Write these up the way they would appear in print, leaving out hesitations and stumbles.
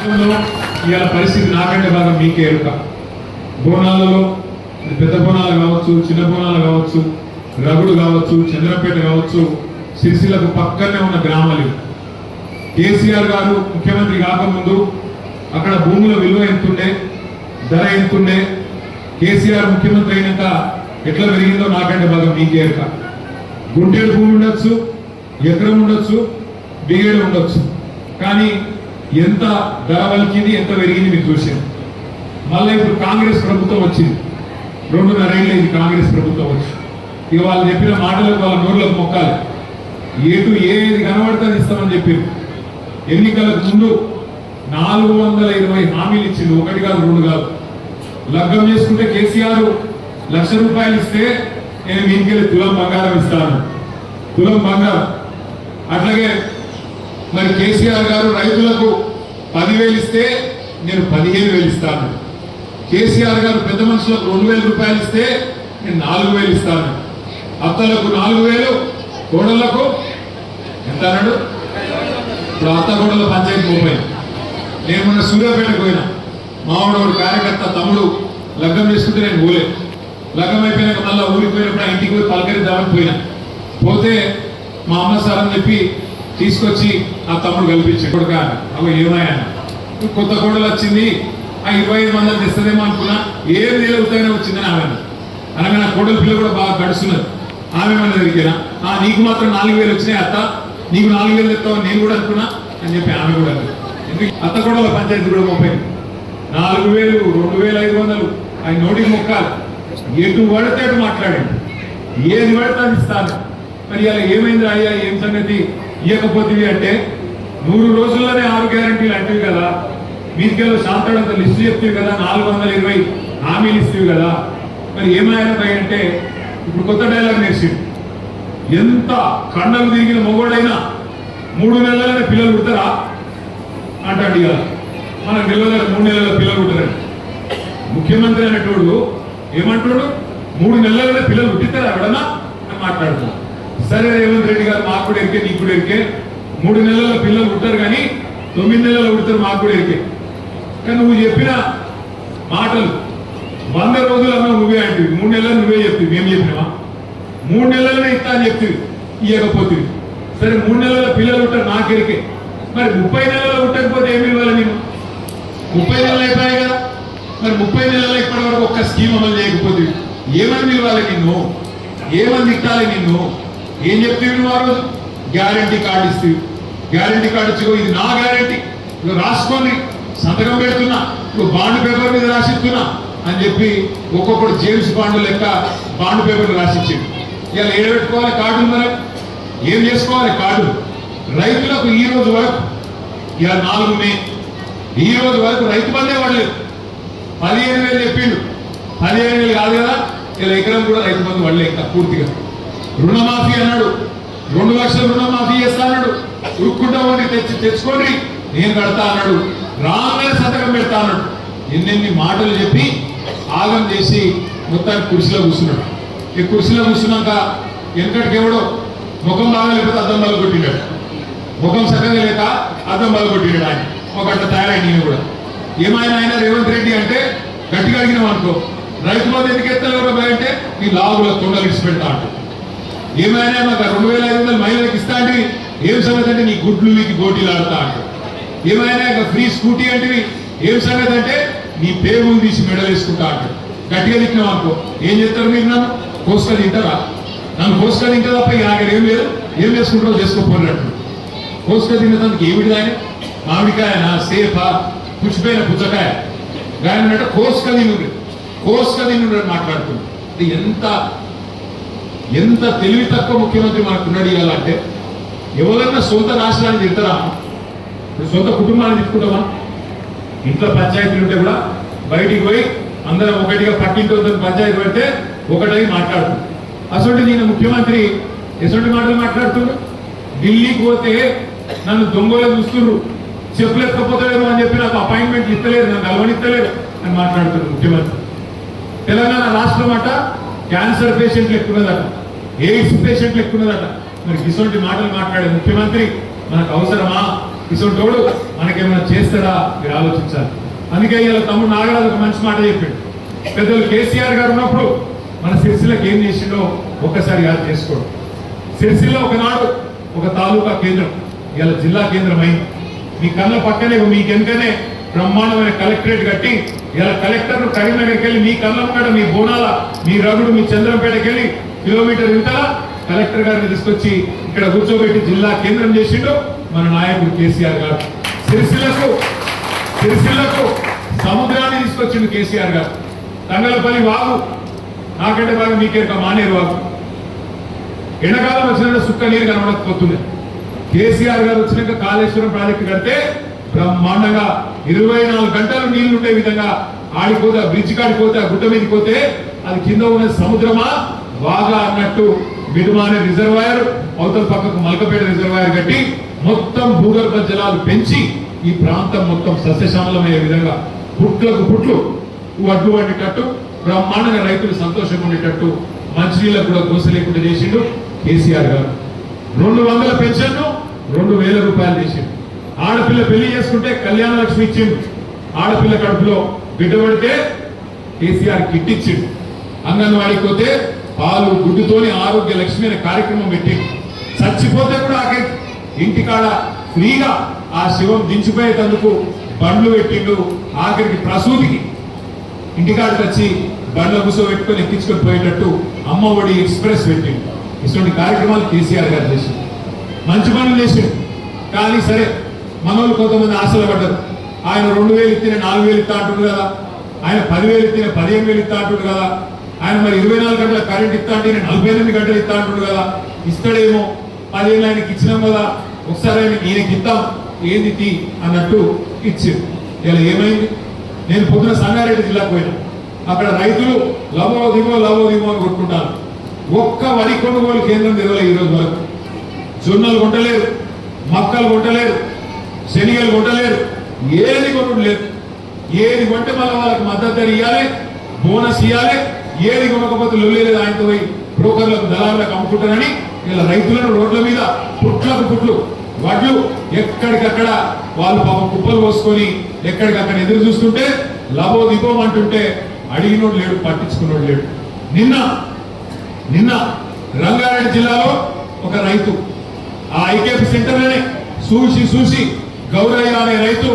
ఇవాళ పరిస్థితి నాకంటే బాగా మీకే ఎరుక. బోనాలలో పెద్ద బోనాలు కావచ్చు, చిన్న బోనాలు కావచ్చు, రగుడు కావచ్చు, చంద్రపేట కావచ్చు, సిరిసిల్లకు పక్కనే ఉన్న గ్రామాలు. కేసీఆర్ గారు ముఖ్యమంత్రి కాకముందు అక్కడ భూముల విలువ ఎంతుండే, ధర ఎంతుండే, కేసీఆర్ ముఖ్యమంత్రి అయినాక ఎట్లా పెరిగిందో నాకంటే బాగా మీకే ఎరుక. గుంటేడు భూమి ఉండొచ్చు, ఎకరం ఉండొచ్చు, బిగేడు ఉండొచ్చు, కానీ ఎంత ధర వలికింది, ఎంత పెరిగింది మీరు చూసారు. మళ్ళీ ఇప్పుడు కాంగ్రెస్ ప్రభుత్వం వచ్చింది, 2.5 ఏళ్ళు ఇది కాంగ్రెస్ ప్రభుత్వం వచ్చి. ఇక వాళ్ళు చెప్పిన మాటలకు వాళ్ళ నోర్లకు మొక్కాలి. ఏది కనబడుతుంది ఇస్తామని చెప్పారు. ఎన్నికలకు ముందు 420 హామీలు ఇచ్చింది, 1 కాదు 2 కాదు. లగ్గం చేసుకుంటే కేసీఆర్ ₹1,00,000 ఇస్తే నేను మీకెళ్ళి తులం బంగారం ఇస్తాను, తులం బంగారం. అట్లాగే మరి కేసీఆర్ గారు రైతులకు 10,000 ఇస్తే నేను 15,000 ఇస్తాను. కేసీఆర్ గారు పెద్ద మనుషులకు ₹2,000 ఇస్తే నేను 4,000 ఇస్తాను. అత్తలకు 4,000, కోడళ్లకు ఎంత అన్నాడు? ఇప్పుడు అత్త కోడల పంచాయతీ 30. నేను మొన్న సూర్యాపేటకు పోయినా, మావాడు కార్యకర్త తమ్ముడు లగ్గం చేసుకుంటే నేను పోలే. లగ్గం అయిపోయినాక మళ్ళీ ఊరికి పోయినప్పుడు ఆ ఇంటికి పోయి పలకరిద్దామని పోయినా. పోతే మా అమ్మ సార్ అని చెప్పి తీసుకొచ్చి ఆ తమ్ముడు కల్పించాడు. కొడుక అవి ఏమయ్యా, కొత్త కోడలు వచ్చింది, ఆ 25 మంది తెస్తుందేమో అనుకున్నా, ఏం నెల ఉత్తగానే వచ్చిందని ఆమె అనగా నా కోడల పిల్ల కూడా బాగా గడుస్తున్నది. ఆమె మన దగ్గర నీకు మాత్రం 4,000 వచ్చినాయి అత్త, నీకు 4,000 తెస్తావని నేను కూడా అనుకున్నా అని చెప్పి ఆమె కూడా ఎందుకు అత్త కోడల పంచాయతీ కూడా 30, 4,000, 2,500 ఆయన నోటికి మొక్కాలి. ఎటు పడితే అటు మాట్లాడండి, ఏది పడితే అది ఇస్తాను. మరి ఇలా ఏమైంది అయ్యా, ఏం సంగతి ఇవ్వకపోతుంది అంటే 100 రోజుల్లోనే 6 గ్యారంటీలు అంటివి కదా, మీకెళ్ళి శాంతడంత లిస్టు చెప్తావు కదా, 420 హామీలు ఇస్తేవి కదా. మరి ఏమైనా అంటే ఇప్పుడు కొత్త డైలాగ్ నేర్చింది. ఎంత కండలు తిరిగిన మొగోడైనా 3 నెలలనే పిల్లలు పుడతారా అంటాడు. ఇక మనకు తెలియదు 3 నెలల పిల్లలు పుట్టారండి. ముఖ్యమంత్రి అనేటోడు ఏమంటాడు, 3 నెలలనే పిల్లలు పుట్టిస్తారా ఎవడన్నా అని మాట్లాడుతున్నాడు. సరే రేవంత్ రెడ్డి గారు మాకు కూడా ఎరికే, నీకు కూడా ఎరికే, 3 నెలల పిల్లలు పుట్టారు కానీ 9 నెలలు పుడతారు, మాకు కూడా ఎరికే. కానీ నువ్వు చెప్పిన మాటలు 100 రోజులు అన్నా నువ్వే అంటే 3 నెలలు నువ్వే చెప్తుంది. మేము చెప్పినావా? 3 నెలలనే ఇస్తా అని చెప్తుంది, ఇవ్వకపోతుంది. సరే 3 నెలల పిల్లలు ఉంటారు నాకు ఎరికే, మరి 30 నెలలు ఉండకపోతే ఏమి ఇవ్వాలి? నేను 30 నెలలు అయిపోయాయి కదా, మరి 30 నెలల ఇప్పటి వరకు ఒక్క స్కీమ్ అమలు చేయకపోతే ఏమని ఇవ్వాలి నిన్ను? ఏమని తిట్టాలి నిన్ను? ఏం చెప్తేవి నువ్వు? ఆ రోజు గ్యారంటీ కార్డు ఇస్తే, గ్యారంటీ కార్డు ఇచ్చుకో, ఇది నా గ్యారంటీ, నువ్వు రాసుకొని సంతకం పెడుతున్నా, నువ్వు బాండ్ పేపర్ మీద రాసిస్తున్నా అని చెప్పి ఒక్కొక్కడు జేమ్స్ బాండ్ లెక్క బాండ్ పేపర్ రాసిచ్చింది. ఇలా ఏడబెట్టుకోవాలి కార్డులు, మరి ఏం చేసుకోవాలి కార్డులు? రైతులకు ఈ రోజు వరకు, ఇలా 4 మే, ఈ రోజు వరకు రైతు బందే పడలేదు. 15,000 చెప్పిండు, 15,000 కాదు కదా, ఇలా ఎకరం కూడా రైతు బంధు పడలే ఇంకా పూర్తిగా. రుణమాఫీ అన్నాడు, 2 లక్షల రుణమాఫీ చేస్తా అన్నాడు, ఉరుక్కుంటా ఉండి తెచ్చుకోండి నేను కడతా అన్నాడు, రాగానే సంతకం పెడతా అన్నాడు. ఎన్నెన్ని మాటలు చెప్పి ఆగం చేసి మొత్తానికి కుర్చీలో కూర్చున్నాడు. ఈ కుర్చీలో కూర్చున్నాక వెనకటికి ఎవడో ముఖం బాగా లేకపోతే అద్దం బల కొట్టినాడు, ముఖం చక్కగా లేక అద్దం బల కొట్టినాడు. ఆయన ఒక గంట తయారైన నేను కూడా ఏమైనా ఆయన రేవంత్ రెడ్డి అంటే గట్టిగా అడిగినాం అనుకో, రైతు బంధు ఎందుకు ఎత్తలేవరో భయంటే నీ లాగుల తొండలు ఇచ్చి పెడతా అంట. ఏమైనా మాకు 2,500 మహిళలకు ఇస్తా అంటే ఏం సంగతి అంటే నీ గుడ్లు నీకు గోటీలు ఆడుతా అంట. ఏమైనా ఫ్రీ స్కూటీ అంటే ఏం సంగతి అంటే నీ పేగులు తీసి మెడలు వేసుకుంటా అంటాడు. గట్టిగా తిట్టినాం అనుకో, ఏం చేస్తారు మీరు? నన్ను కోసుక తింటారా? నన్ను కోసుక తింటే తప్ప నాకు ఏం లేదు, ఏం చేసుకుంటారో చేసుకోపోయినట్టు. కోసుక తినేదానికి ఏమిటి ఆయన? మామిడికాయనా, సేఫా, పుచ్చిపోయిన పుచ్చకాయ గాయనంటే కోసుక తిను, కోసుక తిను మాట్లాడుతుంది. ఎంత తెలివి తక్కువ ముఖ్యమంత్రి మనకు ఉన్నాడు ఇవ్వాలంటే. ఎవరైనా సొంత రాష్ట్రాన్ని తింటారా? సొంత కుటుంబాన్ని తిట్టుకుంటామా? ఇంట్లో పంచాయతీలు ఉంటే కూడా బయటికి పోయి అందరం ఒకటిగా పక్కింటి పంచాయతీ పెడితే ఒకటై మాట్లాడుతుంది. అసలు నేను ముఖ్యమంత్రి ఎటువంటి మాటలు మాట్లాడుతుండ్రు? ఢిల్లీకి పోతే నన్ను దొంగలే చూస్తున్నారు, చెప్పులు ఎక్కకపోతాడేమో అని చెప్పి నాకు అపాయింట్మెంట్ ఇస్తలేరు, నన్ను కలవనిస్తలేరు అని మాట్లాడుతున్నారు ముఖ్యమంత్రి. తెలంగాణ రాష్ట్రం అట క్యాన్సర్ పేషెంట్లు ఎక్కున్నదట, ఎయిడ్స్ పేషెంట్లు ఎక్కున్నదట. మరి ఇటువంటి మాటలు మాట్లాడే ముఖ్యమంత్రి మనకు అవసరమా? ఇసోటోడు మనకేమైనా చేస్తాడా మీరు ఆలోచించాలి. అందుకే ఇలా తమ్ముడు నాగరాజు ఒక మంచి మాట చెప్పాడు. పెద్దలు కేసీఆర్ గారు ఉన్నప్పుడు మన సిరిసిల్లకి ఏం చేసిండో ఒక్కసారి యాద చేసుకోండి. సిరిసిల్ల ఒకనాడు ఒక తాలూకా కేంద్రం, ఇలా జిల్లా కేంద్రం అయింది. మీ కళ్ళ పక్కనే మీకు వెనుకనే బ్రహ్మాండమైన కలెక్టరేట్ కట్టి ఇలా కలెక్టర్ కరీంనగర్కి వెళ్ళి మీ కళ్ళ ముంగట మీ బోనాల మీ రగుడు మీ చంద్రంపేటకి వెళ్ళి కిలోమీటర్ ఇంతలా కలెక్టర్ గారిని తీసుకొచ్చి ఇక్కడ కూర్చోబెట్టి జిల్లా కేంద్రం చేసిండు మన నాయకుడు కేసీఆర్ గారు. సిరిసిల్లకు సముద్రాన్ని తీసుకొచ్చిండు కేసీఆర్ గారు. తంగలపల్లి వాగు నాకంటే బాగా మీకే మానేరు వాగు. ఎండాకాలం వచ్చినట్టు సుక్క నీరు కనబడకపోతుంది. కేసీఆర్ గారు వచ్చినాక కాళేశ్వరం ప్రాజెక్టు కడితే బ్రహ్మాండంగా 24 గంటలు నీళ్లు ఉండే విధంగా ఆడిపోతే బ్రిడ్జ్ కాడిపోతే ఆ గుట్ట మీదకి పోతే అది కింద ఉన్న సముద్రమా వాగా అన్నట్టు మిడుమానే రిజర్వాయర్ అవతల పక్కకు మల్కపేట రిజర్వాయర్ కట్టి మొత్తం భూగర్భ జలాలు పెంచి ఈ ప్రాంతం మొత్తం సస్యశ్యామలమయ్యే విధంగా పుట్లకు పుట్లు వడ్డు వండేటట్టు బ్రహ్మాండంగా రైతులు సంతోషంగా ఉండేటట్టు మంచినీళ్ళకు కూడా గోస లేకుండా చేసిండు కేసీఆర్ గారు. 200 పెన్షన్ను 2000 రూపాయలు చేసిండు. ఆడపిల్ల పెళ్లి చేసుకుంటే కళ్యాణ లక్ష్మి ఇచ్చిండు. ఆడపిల్ల కడుపులో బిడ్డ పడితే కేసీఆర్ కిట్ ఇచ్చిండు. అంగన్వాడికి పోతే పాలు గుడ్డుతోని ఆరోగ్య లక్ష్మి అనే కార్యక్రమం పెట్టిండు. చచ్చిపోతే కూడా ఇంటికాడ ఫ్రీగా ఆ శివం దించిపోయేటందుకు బండ్లు పెట్టిండు. ఆఖరికి ప్రసూతికి ఇంటికాడికి వచ్చి బండ్ల కూర్చోబెట్టుకొని ఎక్కించుకొని పోయేటట్టు అమ్మ ఒడి ఎక్స్ప్రెస్ పెట్టిండు. ఇటువంటి కార్యక్రమాలు కేసీఆర్ గారు చేసిండు. మంచి పనులు చేసిండు. కానీ సరే మనోళ్ళు కొంతమంది ఆశలు పడ్డారు. ఆయన 2000 ఇస్తే 4000 ఇస్తా అంటుడు కదా, ఆయన 10,000 ఇస్తే 15,000 ఇస్తా అంటుడు కదా, ఆయన మరి 24 గంటల కరెంట్ ఇస్తా అంటే 48 గంటలు ఇస్తా అంటుడు కదా, ఇస్తాడేమో 10 ఏళ్ళు ఆయనకి ఇచ్చినాం కదా, ఒకసారి ఈయనకి ఇద్దాం ఏంది అన్నట్టు ఇచ్చారు. ఇలా ఏమైంది? నేను పొద్దున సంగారెడ్డి జిల్లాకు పోయినా. అక్కడ రైతులు లవో దిగో అని కొట్టుకుంటాను. ఒక్క వరి కొనుగోలు కేంద్రం తెరవలే ఈరోజు వరకు. జొన్నలు కొంటలేరు, మక్కలు కొంటలేరు, శనిగలు కొంటలేరు, ఏది కొనుడు లేదు. ఏది కొంటే మళ్ళీ వాళ్ళకి మద్దతు ధర ఇవ్వాలి, బోనస్ ఇవ్వాలి. ఏది కొనకపోతే లొల్లేదు ఆయనతో పోయి బ్రోకర్లకు దళారులకు అమ్ముకుంటారని ఇలా రైతులను రోడ్ల మీద పుట్లకు పుట్లు వడ్లు ఎక్కడికక్కడ వాళ్ళు పాపం కుప్పలు పోసుకొని ఎక్కడికక్కడ ఎదురు చూస్తుంటే లబో దిబోం అంటుంటే అడిగినోడు లేడు, పట్టించుకున్నోడు లేడు. నిన్న రంగారెడ్డి జిల్లాలో ఒక రైతు ఆ ఐకేపీ సెంటర్లోనే చూసి గౌరయ్య అనే రైతు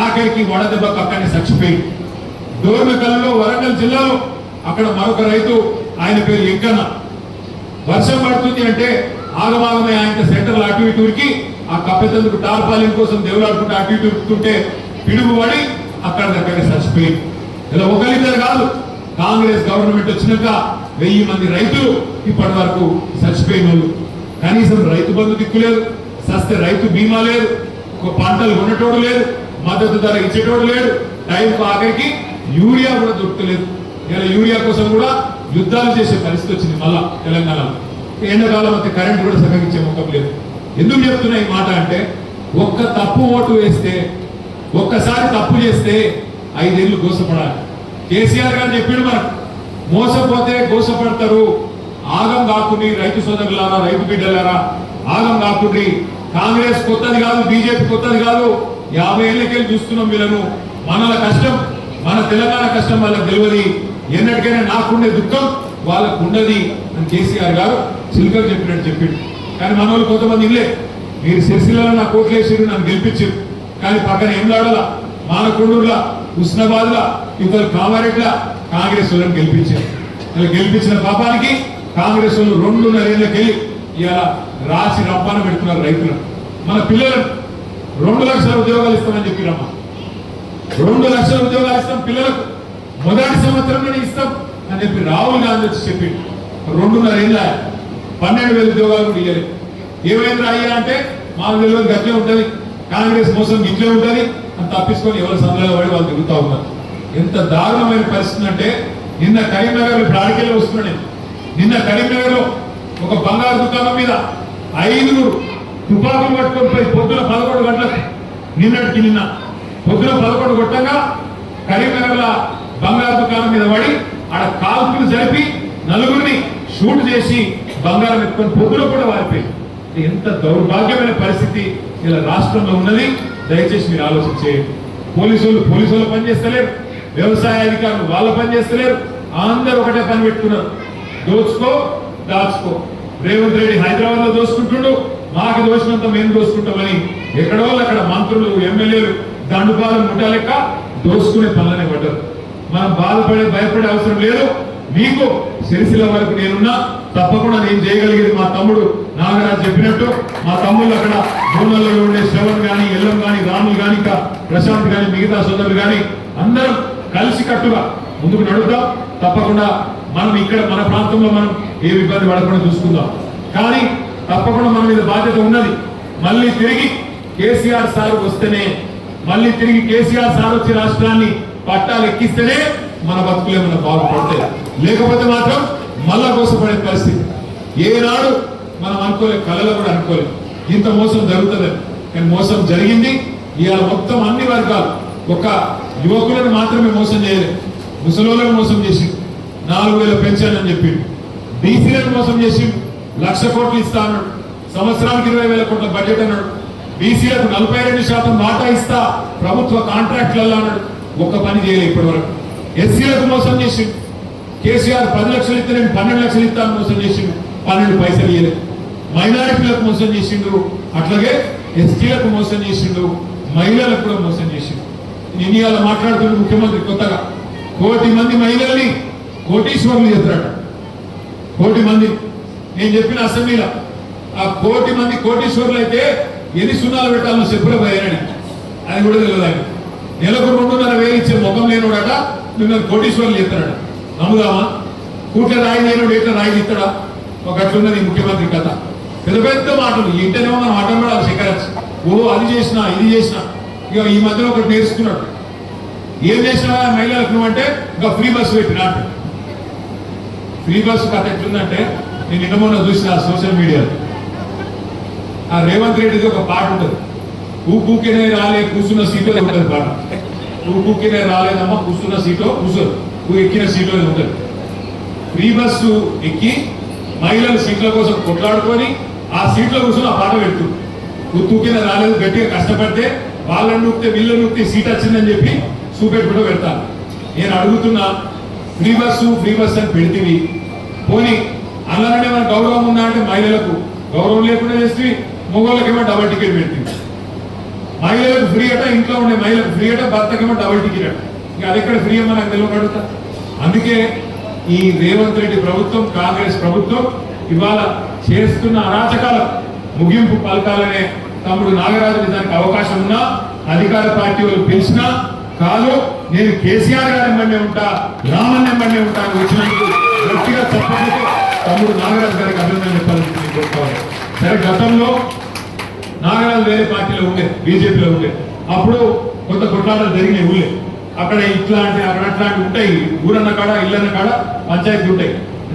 ఆఖరికి వడదెబ్బకు అక్కడిని చచ్చిపోయింది. దోర్నకల్లో వరంగల్ జిల్లాలో అక్కడ మరొక రైతు, ఆయన పేరు ఎంకన్న. వర్షం పడుతుంది అంటే ఆగమాగమే ఆయన సెంటర్లు అటు ఇటుకి ఆ కప్పెతందుకు టార్పాలింగ్ కోసం దేవులాడుకుంటే అటు ఇటు ఉరుకుతుంటే పిడుగు పడి అక్కడికక్కడే చచ్చిపోయింది. ఇలా ఒకరిద్దరు కాదు, కాంగ్రెస్ గవర్నమెంట్ వచ్చినాక 1000 మంది రైతులు ఇప్పటి వరకు చచ్చిపోయిన వాళ్ళు. కనీసం రైతు బంధు దిక్కులేదు, సస్తే రైతు బీమా లేదు, పంటలు కొనేటోడు లేదు, మద్దతు ధర ఇచ్చేటోడు లేడు, టైంకు ఆఖరికి యూరియా కూడా దొరకలేదు. ఇలా యూరియా కోసం కూడా యుద్ధాలు చేసే పరిస్థితి వచ్చింది మళ్ళా తెలంగాణలో. ఎండాకాలం అయితే కరెంట్ కూడా సహకరించే ముఖం లేదు. ఎందుకు చెప్తున్నా ఈ మాట అంటే, ఒక్క తప్పు ఓటు వేస్తే, ఒక్కసారి తప్పు చేస్తే 5 ఏళ్ళు గోసపడాలి. కేసీఆర్ గారు చెప్పాడు మనకు, మోసపోతే గోసపడతారు, ఆగం కాకుండా రైతు సోదరులారా, రైతు బిడ్డలారా ఆగం కాకుండా. కాంగ్రెస్ కొత్తది కాదు, బీజేపీ కొత్తది కాదు, 50 ఏళ్ళకెళ్ళి చూస్తున్నాం వీళ్ళను. మనల కష్టం, మన తెలంగాణ కష్టం వాళ్ళకి తెలియదు. ఎన్నటికైనా నాకుండే దుఃఖం వాళ్ళకు ఉండదు అని కేసీఆర్ గారు చిలుకలు చెప్పినట్టు చెప్పిండు. కానీ మన వాళ్ళు కొంతమంది ఇల్లే, మీరు సిరిసిల్లలో నా కోట్లేసిరు, నన్ను గెలిపించారు, కానీ పక్కన ఏంలాడలా, మానకొండూరులా, హుస్నాబాద్లా, ఇతరు కామారెడ్డిలా కాంగ్రెస్ వాళ్ళని గెలిపించారు. ఇలా గెలిపించిన పాపానికి కాంగ్రెస్ వాళ్ళు 2.5 ఏళ్ళకెళ్ళి ఇలా రాసి రంపాన పెడుతున్నారు రైతులను. మన పిల్లలను 2 లక్షల ఉద్యోగాలు ఇస్తామని చెప్పిరమ్మా. 2 లక్షల ఉద్యోగాలు ఇస్తాం పిల్లలకు, మొదటి సంవత్సరంలోనే ఇస్తాం అని చెప్పి రాహుల్ గాంధీ వచ్చి చెప్పిండు. 2.5 ఏళ్ళ 12,000 ఉద్యోగాలు కూడా ఇవ్వలేదు. ఏమైంది అయ్యా అంటే, మాకు తెలియదు గట్లే ఉంటుంది, కాంగ్రెస్ మోసం ఇట్లే ఉంటుంది అని తప్పించుకొని ఎవరు సందులో పడి వాళ్ళు తిరుగుతూ ఉన్నారు. ఎంత దారుణమైన పరిస్థితి అంటే, నిన్న కరీంనగర్ ఇప్పుడు ఆడికెళ్ళి వస్తున్నాను. నిన్న కరీంనగర్ లో ఒక బంగారు దుకాణం మీద 5 తుపాకులు పట్టుకొని పోయి పొద్దున 11 గంటలకు, నిన్న పొద్దున 11 కొట్టంగా కరీంనగర్ లో బంగారు దుకాణం మీద పడి ఆడ కాల్పులు జరిపి 4 షూట్ చేసి బంగారం ఎత్తుకొని పొద్దున కూడా వారిపోయింది. ఎంత దౌర్భాగ్యమైన పరిస్థితి ఇలా రాష్ట్రంలో ఉన్నది. దయచేసి మీరు ఆలోచన చేయండి. పోలీసులు పని చేస్తలేరు, వ్యవసాయ అధికారులు వాళ్ళ పని చేస్తలేరు, అందరూ ఒకటే పని పెట్టుకున్నారు, దోచుకో దాచుకో. రేవంత్ రెడ్డి హైదరాబాద్ లో దోచుకుంటుండు, మాకు దోచినంత మేము దోచుకుంటామని ఎక్కడో అక్కడ మంత్రులు ఎమ్మెల్యేలు దండుపాలు ముఠా లెక్క దోచుకునే పనులనే పడ్డారు. మనం భయపడే అవసరం లేదు. మీకు సిరిసిల్ల వరకు నేనున్నా, తప్పకుండా నేను చేయగలిగేది మా తమ్ముడు నాగరాజ్ చెప్పినట్టు మా తమ్ముళ్ళు అక్కడ బోనాల్లో ఉండే శ్రవణ్ గాని, ఎల్లం గాని, రాములు గాని, ఇంకా ప్రశాంత్ గాని, మిగతా సోదరులు గాని అందరం కలిసి కట్టుగా ముందుకు నడుద్దాం. తప్పకుండా మనం ఇక్కడ మన ప్రాంతంలో మనం ఏ ఇబ్బంది పడకుండా చూసుకుందాం. కానీ తప్పకుండా మన మీద బాధ్యత ఉన్నది. మళ్ళీ తిరిగి కేసీఆర్ సార్ వస్తేనే, మళ్ళీ తిరిగి కేసీఆర్ సార్ వచ్చి రాష్ట్రాన్ని పట్టాలు ఎక్కిస్తేనే మన బతుకులే మన బాగుపడతాయి. లేకపోతే మాత్రం మళ్ళా కోసపడే పరిస్థితి. ఏనాడు మనం అనుకోలేదు, కళలో కూడా అనుకోలేదు ఇంత మోసం జరుగుతుందని. కానీ మోసం జరిగింది. ఇవాళ మొత్తం అన్ని వర్గాలు, ఒక యువకులను మాత్రమే మోసం చేయలేదు, ముసలోళ్ళను మోసం చేసి 4,000 పెన్షన్ అని చెప్పిండు, బీసీలను మోసం చేసి 1,00,000 కోట్లు ఇస్తా అన్నాడు, సంవత్సరానికి 20,000 కోట్ల బడ్జెట్ అన్నాడు, బీసీలకు 42% వాటా ఇస్తా ప్రభుత్వ కాంట్రాక్ట్లలో అన్నాడు. ఒక్క పని చేయలేదు ఇప్పటి వరకు. ఎస్సీలకు మోసం చేసిండు. కేసీఆర్ 10 లక్షలు ఇస్తే నేను 12 లక్షలు ఇస్తాను మోసం చేసిండు, 12 పైసలు ఇయ్యలేదు. మైనారిటీలకు మోసం చేసిండు, అట్లాగే ఎస్టీలకు మోసం చేసిండు, మహిళలకు కూడా మోసం చేసిండు. నేను ఇవాళ మాట్లాడుతున్న ముఖ్యమంత్రి కొత్తగా 1 కోటి మంది మహిళల్ని కోటీశ్వరులు చేస్తారట. 1 కోటి మంది. నేను చెప్పిన అసెంబ్లీలో ఆ 1 కోటి మంది కోటీశ్వరులు అయితే ఎన్ని సున్నాలు పెట్టాలని చెప్పులో పోయారని అది కూడా తెలియదు. ఆయన నెలకు 2,500 ఇచ్చే ముఖం లేనుడట మిమ్మల్ని కోటీశ్వరులు చేస్తారట. నమ్ముదామా? కూట్ల రాయి లేనుడు ఎట్లా రాయి ఇస్తాడా? ఒక అట్లున్నది ముఖ్యమంత్రి కథ. పెద్ద పెద్ద మాటలు ఇంటనేమో మనం మాట్లాడాలి. శేఖరచ్ అది చేసినా ఇది చేసినా. ఇక ఈ మధ్యలో ఒకటి నేర్చుకున్నాడు. ఏం చేసినా మహిళలకు నువ్వు అంటే ఇంకా ఫ్రీ బస్సు పెట్టినట్టు. ఫ్రీ బస్సు కథ ఎట్లుందంటే, నేను నిన్న మొన్న చూసిన సోషల్ మీడియాలో ఆ రేవంత్ రెడ్డిది ఒక పాట ఉంటుంది, ఊకూకినే రాలే కూర్చున్న సీట్లో ఉంటుంది పాట. ఊకూకినే రాలేదమ్మా కూర్చున్న సీట్లో కూర్చోరు, ఎక్కిన సీట్లో ఉంటుంది. ఫ్రీ బస్సు ఎక్కి మహిళలు సీట్ల కోసం కొట్లాడుకొని ఆ సీట్లో కూర్చొని ఆ పాట పెడుతుంది. ఊకూకినే రాలేదు, గట్టిగా కష్టపడితే వాళ్ళని నూక్తే వీళ్ళని నూక్తే సీట్ వచ్చిందని చెప్పి చూపెట్టుకుంటూ పెడతాను. నేను అడుగుతున్నా, ఫ్రీ బస్సు అని పెడితే పోనీ అలానే మన గౌరవం ఉందా అంటే మహిళలకు గౌరవం లేకుండా చేస్తే మగవాళ్ళకేమో డబల్ టికెట్ పెడుతుంది. మహిళలకు ఫ్రీ అట, ఇంట్లో ఉండే మహిళలకు ఫ్రీ అట, భర్తకేమో డబల్ టికెట్ అట. ఇక అది ఎక్కడ ఫ్రీ అమ్మా నాకు తెలియకడుగుతా. అందుకే ఈ రేవంత్ రెడ్డి ప్రభుత్వం, కాంగ్రెస్ ప్రభుత్వం ఇవాళ చేస్తున్న అరాచకాల ముగింపు పలకాలనే తమ్ముడు నాగరాజు దానికి అవకాశం ఉన్నా, అధికార పార్టీ వాళ్ళు పిలిచినా కాదు, నేను కేసీఆర్ గారి వెంబడే ఉంటా, రామన్ వెంబడే ఉంటా అని వచ్చినందుకు గట్టిగా చెప్పడానికి తమ్ముడు నాగరాజు గారికి అభినందన చెప్పాలని. సరే, గతంలో నాగరాజు వేరే పార్టీలో ఉండే, బీజేపీలో ఉండే, అప్పుడు కొంత కొట్లాటలు జరిగినాయి ఊళ్ళే. అక్కడ ఇట్లాంటి అక్కడ అట్లాంటి ఉంటాయి, ఊరన్న కాడ ఇల్లన్న కాడ పంచాయతీ ఉంటాయి.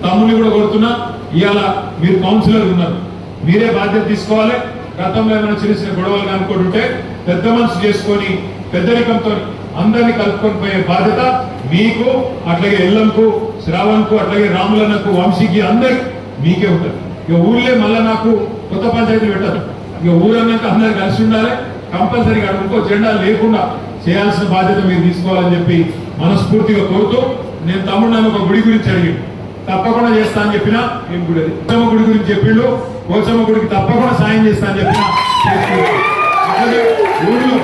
తమ్ముని కూడా కొడుతున్నా, ఇవాళ మీరు కౌన్సిలర్ ఉన్నారు, మీరే బాధ్యత తీసుకోవాలి. గతంలో ఏమైనా చిన్న చిన్న గొడవలు అనుకుంటుంటే పెద్ద మనసు చేసుకొని పెద్దరికంతో అందరినీ కలుపుకొని పోయే బాధ్యత మీకు, అట్లాగే ఎల్లంకు, శ్రావణ్కు, అట్లాగే రాములన్నకు, వంశీకి అందరికి మీకే ఉంటుంది. ఇక ఊళ్ళే మళ్ళా నాకు కొత్త పంచాయతీలు పెట్టదు. ఇక ఊరన్నాక అందరు కలిసి ఉండాలి. కంపల్సరీగా ఇంకో జెండా లేకుండా చేయాల్సిన బాధ్యత మీరు తీసుకోవాలని చెప్పి మనస్ఫూర్తిగా కోరుతూ, నేను తమ్ముడు నన్ను ఒక గుడి గురించి అడిగిండు, తప్పకుండా చేస్తా అని చెప్పినా. ఏం గుడి అది? పోచమ్మ గుడి గురించి చెప్పిండు. పోచమ్మ గుడికి తప్పకుండా సాయం చేస్తా అని చెప్పినా. ఊళ్ళో